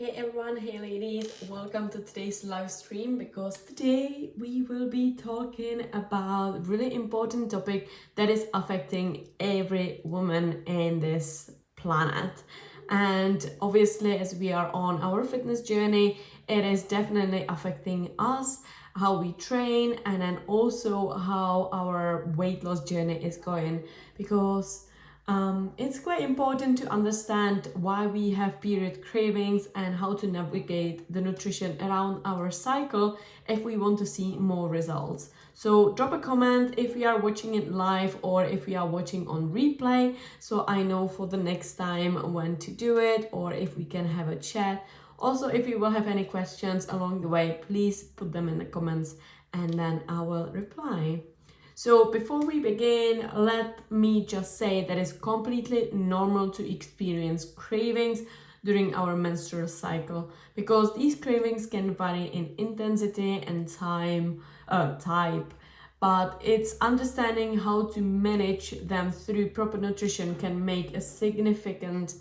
Hey everyone, hey ladies, welcome to today's live stream because today we will be talking about really important topic that is affecting every woman in this planet. And obviously as we are on our fitness journey, it is definitely affecting us, how we train, and then also how our weight loss journey is going because it's quite important to understand why we have period cravings and how to navigate the nutrition around our cycle if we want to see more results. So drop a comment if you are watching it live or if you are watching on replay, so I know for the next time when to do it, or if we can have a chat. Also, if you will have any questions along the way, please put them in the comments and then I will reply. So before we begin, let me just say that it's completely normal to experience cravings during our menstrual cycle because these cravings can vary in intensity and type, but it's understanding how to manage them through proper nutrition can make a significant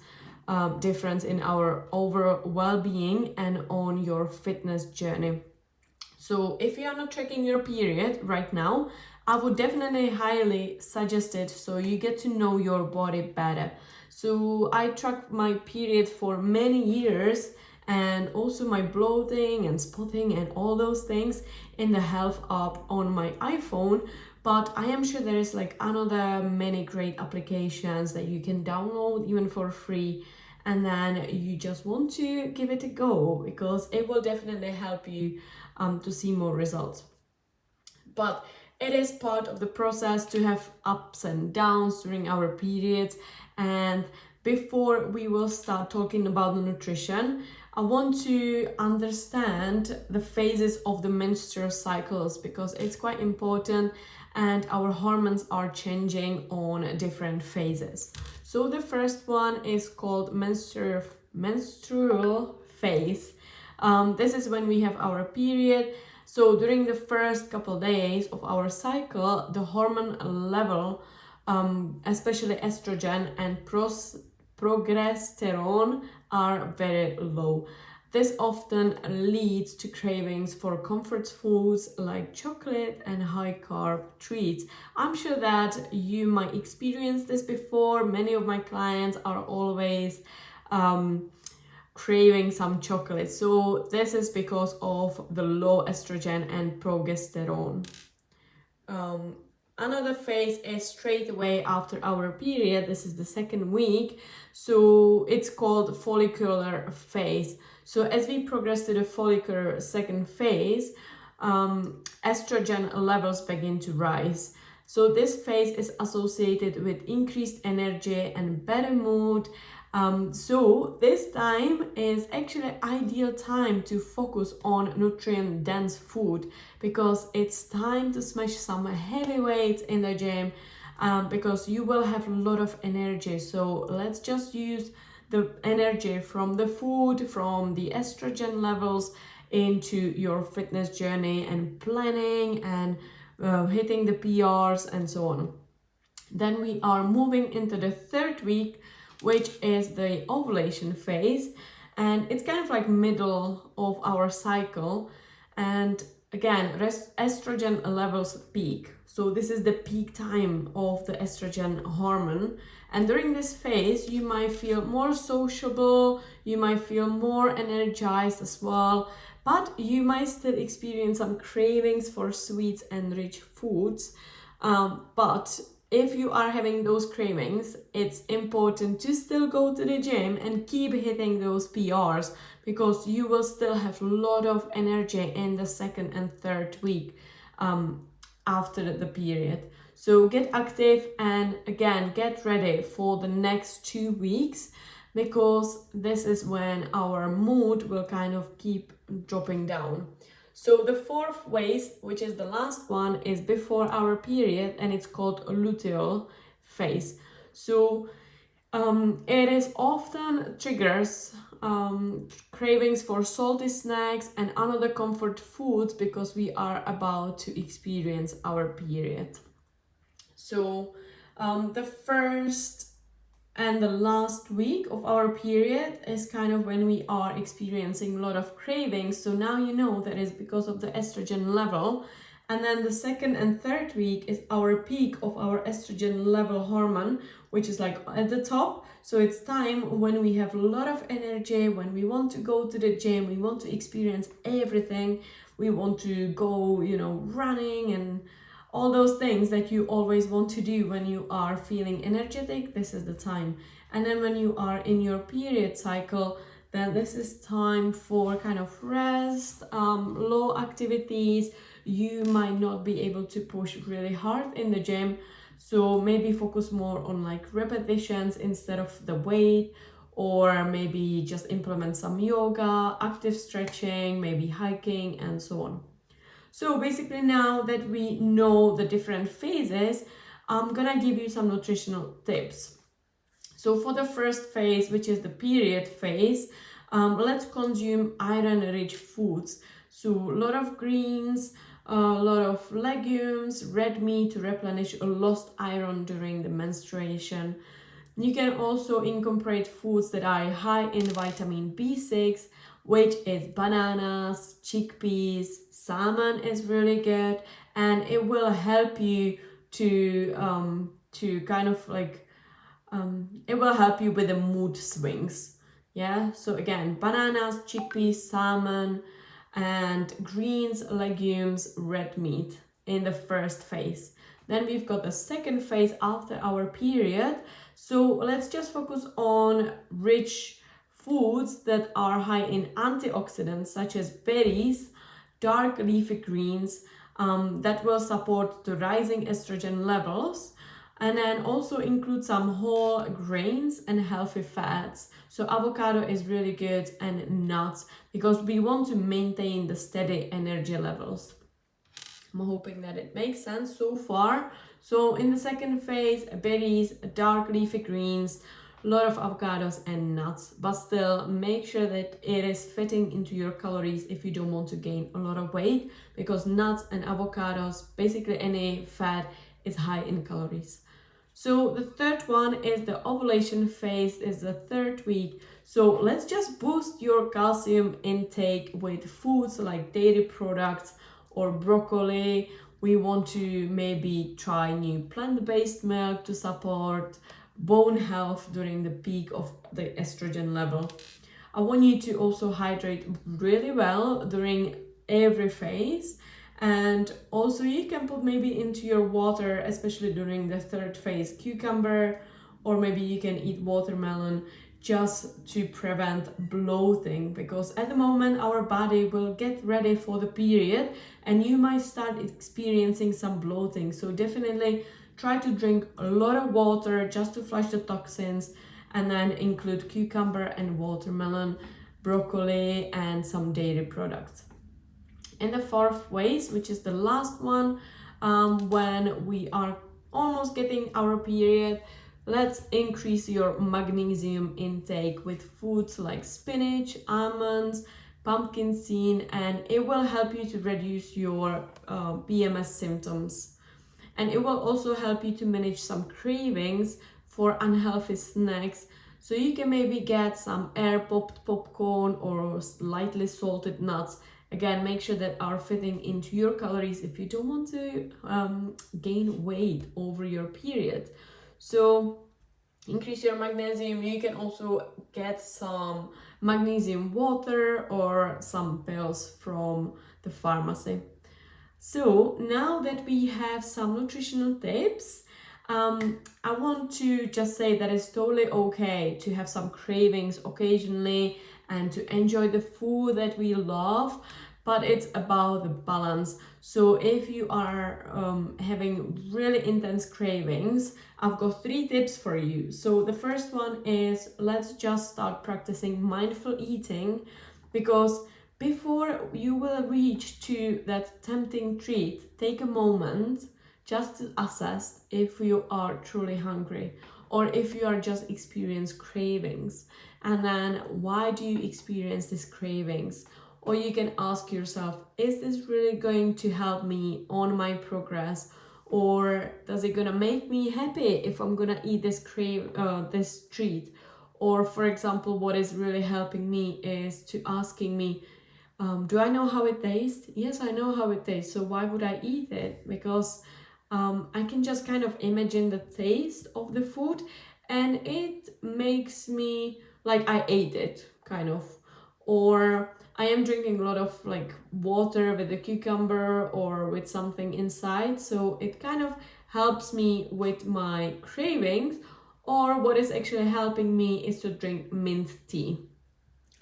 difference in our overall well-being and on your fitness journey. So if you are not tracking your period right now, I would definitely highly suggest it so you get to know your body better. So I tracked my period for many years and also my bloating and spotting and all those things in the health app on my iPhone. But I am sure there is like another many great applications that you can download even for free, and then you just want to give it a go because it will definitely help you to see more results. But it is part of the process to have ups and downs during our periods. And before we will start talking about the nutrition, I want to understand the phases of the menstrual cycles because it's quite important and our hormones are changing on different phases. So the first one is called menstrual phase. This is when we have our period. So during the first couple days of our cycle, the hormone level, especially estrogen and progesterone, are very low. This often leads to cravings for comfort foods like chocolate and high carb treats. I'm sure that you might experience this before. Many of my clients are always craving some chocolate. So this is because of the low estrogen and progesterone. Another phase is straight away after our period. This is the second week. So it's called follicular phase. So as we progress to the follicular second phase, estrogen levels begin to rise. So this phase is associated with increased energy and better mood. So this time is actually ideal time to focus on nutrient dense food because it's time to smash some heavy weights in the gym because you will have a lot of energy. So let's just use the energy from the food, from the estrogen levels into your fitness journey and planning and hitting the PRs and so on. Then we are moving into the third week, which is the ovulation phase, and it's kind of like middle of our cycle. And again, estrogen levels peak. So this is the peak time of the estrogen hormone. And during this phase, you might feel more sociable, you might feel more energized as well, but you might still experience some cravings for sweets and rich foods. But if you are having those cravings, it's important to still go to the gym and keep hitting those PRs because you will still have a lot of energy in the second and third week after the period. So get active and again, get ready for the next 2 weeks because this is when our mood will kind of keep dropping down. So the fourth phase, which is the last one, is before our period and it's called luteal phase. So it is often triggers cravings for salty snacks and another comfort foods because we are about to experience our period. So the first And the last week of our period is kind of when we are experiencing a lot of cravings. So now you know that is because of the estrogen level. And then the second and third week is our peak of our estrogen level hormone, which is like at the top. So it's time when we have a lot of energy, when we want to go to the gym, we want to experience everything. We want to go, running and all those things that you always want to do when you are feeling energetic. This is the time. And then when you are in your period cycle, then this is time for kind of rest, low activities. You might not be able to push really hard in the gym, so maybe focus more on like repetitions instead of the weight, or maybe just implement some yoga, active stretching, maybe hiking, and so on. So basically, now that we know the different phases, I'm gonna give you some nutritional tips. So for the first phase, which is the period phase, let's consume iron-rich foods. So a lot of greens, a lot of legumes, red meat to replenish a lost iron during the menstruation. You can also incorporate foods that are high in vitamin B6, which is bananas, chickpeas, salmon is really good, and it will help you to kind of like it will help you with the mood swings. Yeah, so again, bananas, chickpeas, salmon, and greens, legumes, red meat in the first phase. Then we've got the second phase after our period. So let's just focus on rich foods that are high in antioxidants, such as berries, dark leafy greens, that will support the rising estrogen levels. And then also include some whole grains and healthy fats. So avocado is really good, and nuts, because we want to maintain the steady energy levels. I'm hoping that it makes sense so far. So in the second phase, berries, dark leafy greens, a lot of avocados and nuts, but still make sure that it is fitting into your calories if you don't want to gain a lot of weight, because nuts and avocados, basically any fat, is high in calories. So the third one is the ovulation phase, is the third week. So let's just boost your calcium intake with foods like dairy products or broccoli. We want to maybe try new plant-based milk to support bone health during the peak of the estrogen level. I want you to also hydrate really well during every phase. And also you can put maybe into your water, especially during the third phase, cucumber, or maybe you can eat watermelon just to prevent bloating, because at the moment our body will get ready for the period and you might start experiencing some bloating. So definitely try to drink a lot of water just to flush the toxins, and then include cucumber and watermelon, broccoli, and some dairy products. In the fourth phase, which is the last one, when we are almost getting our period, let's increase your magnesium intake with foods like spinach, almonds, pumpkin seed, and it will help you to reduce your PMS symptoms. And it will also help you to manage some cravings for unhealthy snacks. So you can maybe get some air popped popcorn or lightly salted nuts. Again, make sure that are fitting into your calories if you don't want to gain weight over your period. So increase your magnesium. You can also get some magnesium water or some pills from the pharmacy. So now that we have some nutritional tips, I want to just say that it's totally okay to have some cravings occasionally and to enjoy the food that we love, but it's about the balance. So if you are having really intense cravings, I've got 3 tips for you. So the first one is, let's just start practicing mindful eating, because before you will reach to that tempting treat, take a moment just to assess if you are truly hungry or if you are just experience cravings, and then why do you experience these cravings. Or you can ask yourself, is this really going to help me on my progress, Or does it gonna make me happy if I'm gonna eat this treat? Or for example, what is really helping me is to asking me, do I know how it tastes? Yes, I know how it tastes. So why would I eat it? Because I can just kind of imagine the taste of the food, and it makes me like I ate it, kind of. Or I am drinking a lot of like water with a cucumber or with something inside. So it kind of helps me with my cravings. Or what is actually helping me is to drink mint tea.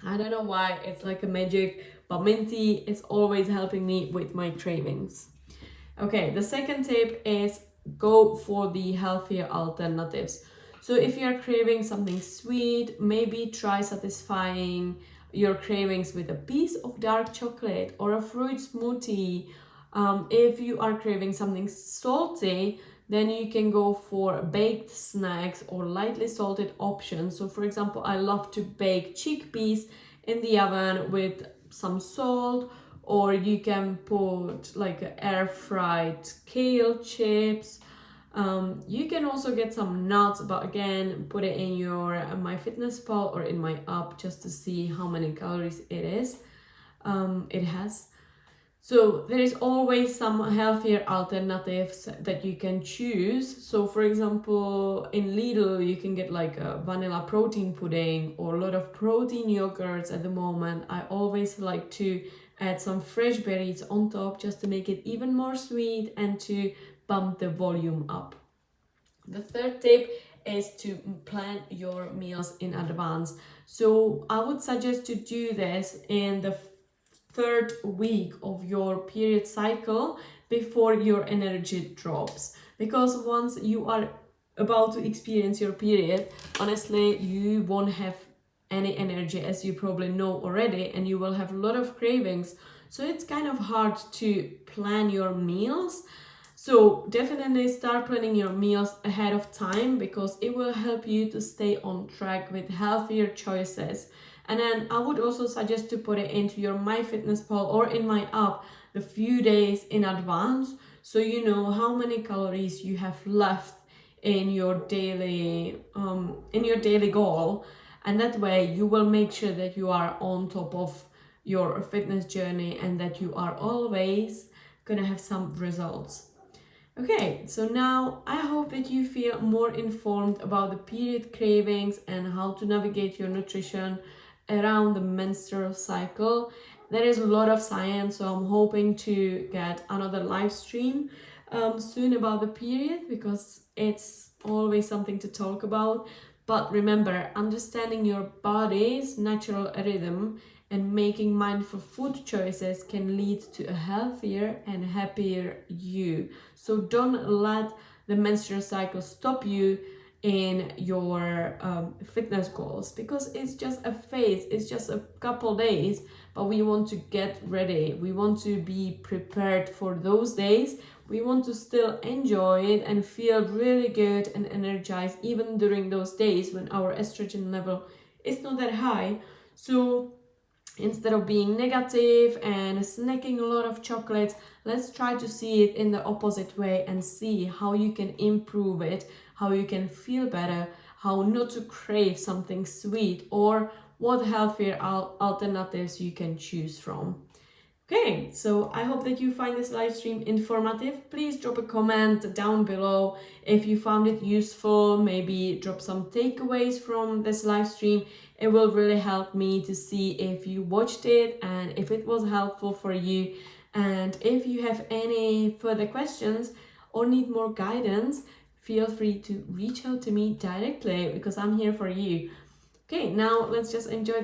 I don't know why, it's like a magic, but mint tea is always helping me with my cravings. Okay, the second tip is go for the healthier alternatives. So if you're craving something sweet, maybe try satisfying your cravings with a piece of dark chocolate or a fruit smoothie. If you are craving something salty, then you can go for baked snacks or lightly salted options. So for example, I love to bake chickpeas in the oven with some salt, or you can put like air fried kale chips. You can also get some nuts, but again, put it in your MyFitnessPal or in my app just to see how many calories it has. So there is always some healthier alternatives that you can choose. So for example, in Lidl, you can get like a vanilla protein pudding or a lot of protein yogurts at the moment. I always like to add some fresh berries on top just to make it even more sweet and to bump the volume up. The third tip is to plan your meals in advance. So I would suggest to do this in the third week of your period cycle before your energy drops, because once you are about to experience your period, honestly you won't have any energy, as you probably know already, and you will have a lot of cravings. So it's kind of hard to plan your meals. So definitely start planning your meals ahead of time, because it will help you to stay on track with healthier choices. And then I would also suggest to put it into your MyFitnessPal or in my app a few days in advance, so you know how many calories you have left in your daily goal. And that way you will make sure that you are on top of your fitness journey and that you are always gonna have some results. Okay, so now I hope that you feel more informed about the period cravings and how to navigate your nutrition around the menstrual cycle. There is a lot of science, so I'm hoping to get another live stream soon about the period, because it's always something to talk about. But remember, understanding your body's natural rhythm and making mindful food choices can lead to a healthier and happier you. So don't let the menstrual cycle stop you in your fitness goals, because it's just a phase, it's just a couple days, but we want to get ready, we want to be prepared for those days, we want to still enjoy it and feel really good and energized even during those days when our estrogen level is not that high. So instead of being negative and snacking a lot of chocolates, let's try to see it in the opposite way and see how you can improve it, how you can feel better, how not to crave something sweet, or what healthier alternatives you can choose from. Okay, so I hope that you find this live stream informative. Please drop a comment down below if you found it useful. Maybe drop some takeaways from this live stream. It will really help me to see if you watched it and if it was helpful for you. And if you have any further questions or need more guidance, feel free to reach out to me directly, because I'm here for you. Okay, now let's just enjoy